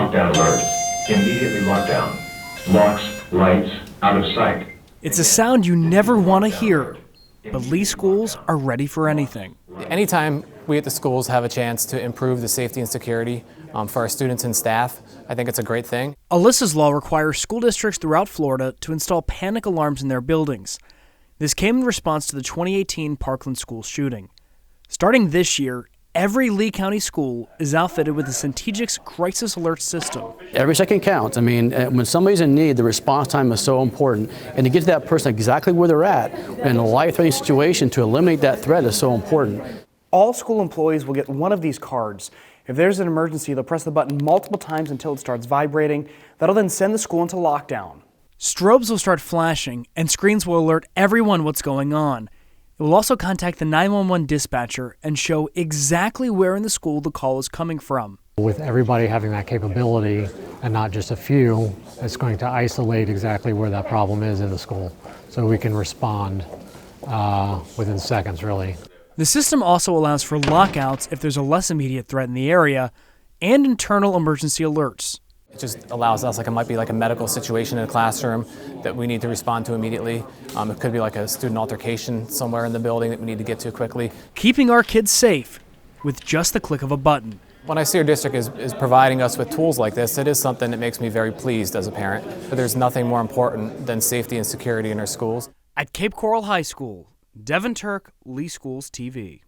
lockdown alert. Immediately lockdown. Locks, lights, out of sight. It's a sound you never want to hear, but Lee schools are ready for anything. Anytime we at the schools have a chance to improve the safety and security for our students and staff, I think it's a great thing. Alyssa's law requires school districts throughout Florida to install panic alarms in their buildings. This came in response to the 2018 Parkland school shooting. Starting this year, every Lee County school is outfitted with the Centegix Crisis Alert System. Every second counts. I mean, when somebody's in need, the response time is so important. And to get to that person exactly where they're at in a life-threatening situation to eliminate that threat is so important. All school employees will get one of these cards. If there's an emergency, they'll press the button multiple times until it starts vibrating. That'll then send the school into lockdown. Strobes will start flashing, and screens will alert everyone what's going on. It will also contact the 911 dispatcher and show exactly where in the school the call is coming from. With everybody having that capability, and not just a few, it's going to isolate exactly where that problem is in the school, so we can respond within seconds, really. The system also allows for lockouts if there's a less immediate threat in the area, and internal emergency alerts. It just allows us, like it might be like a medical situation in a classroom that we need to respond to immediately. It could be like a student altercation somewhere in the building that we need to get to quickly. Keeping our kids safe with just the click of a button. When I see our district is providing us with tools like this, it is something that makes me very pleased as a parent. But there's nothing more important than safety and security in our schools. At Cape Coral High School, Devin Turk, Lee Schools TV.